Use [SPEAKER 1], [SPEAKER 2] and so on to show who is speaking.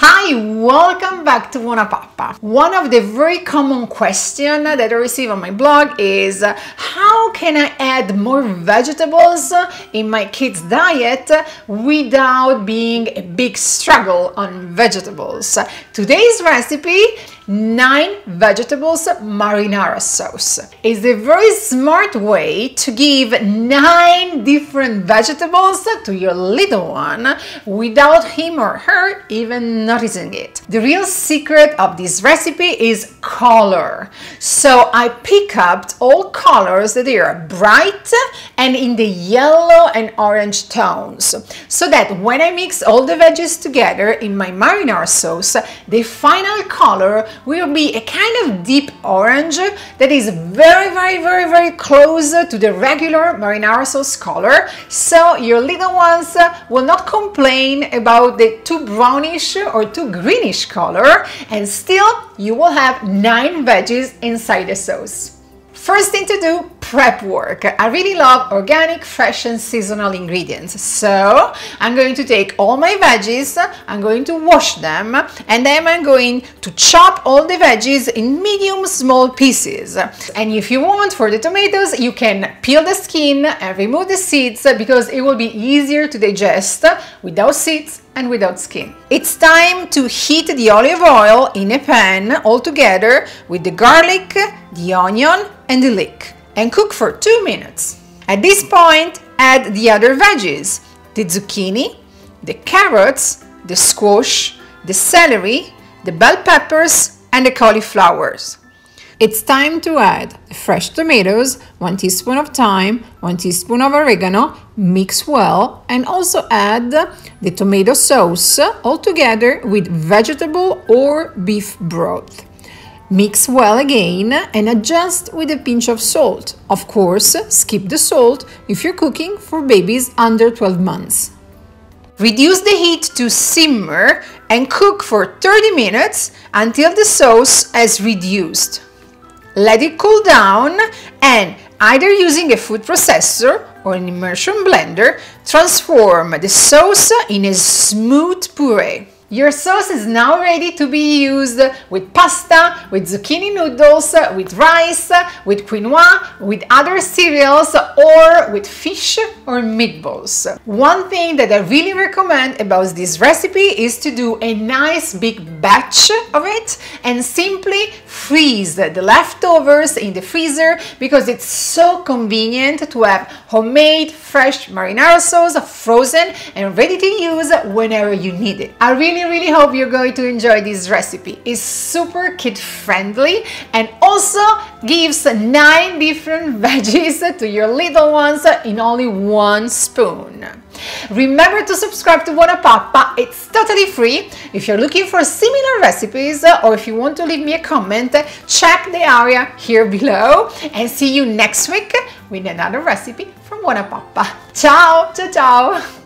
[SPEAKER 1] Hi, welcome back to BuonaPappa. One of the very common questions that I receive on my blog is how can I add more vegetables in my kids' diet without being a big struggle on vegetables? Today's recipe, 9 vegetables marinara sauce, is a very smart way to give 9 different vegetables to your little one without him or her even noticing it. The real secret of this recipe is color. So I pick up all colors that are bright and in the yellow and orange tones, so that when I mix all the veggies together in my marinara sauce, the final color will be a kind of deep orange that is very close to the regular marinara sauce color, so your little ones will not complain about the too brownish or too greenish color, and still you will have 9 veggies inside the sauce. First thing to do, prep work. I really love organic, fresh and seasonal ingredients. So I'm going to take all my veggies, I'm going to wash them, and then I'm going to chop all the veggies in medium small pieces. And if you want, for the tomatoes, you can peel the skin and remove the seeds because it will be easier to digest without seeds and without skin. It's time to heat the olive oil in a pan all together with the garlic, the onion and the leek, and cook for 2 minutes. At this point, add the other veggies, the zucchini, the carrots, the squash, the celery, the bell peppers and the cauliflowers. It's time to add the fresh tomatoes, 1 teaspoon of thyme, 1 teaspoon of oregano, mix well, and also add the tomato sauce all together with vegetable or beef broth. Mix well again and adjust with a pinch of salt. Of course, skip the salt if you're cooking for babies under 12 months. Reduce the heat to simmer and cook for 30 minutes until the sauce has reduced. Let it cool down and, either using a food processor or an immersion blender, transform the sauce in a smooth puree. Your sauce is now ready to be used with pasta, with zucchini noodles, with rice, with quinoa, with other cereals, or with fish or meatballs. One thing that I really recommend about this recipe is to do a nice big batch of it and simply freeze the leftovers in the freezer, because it's so convenient to have homemade fresh marinara sauce frozen and ready to use whenever you need it. I really hope you're going to enjoy this recipe. It's super kid friendly and also gives 9 different veggies to your little ones in only 1 spoon. Remember to subscribe to BuonaPappa, it's totally free. If you're looking for similar recipes or if you want to leave me a comment, check the area here below, and see you next week with another recipe from BuonaPappa. Ciao, ciao, ciao!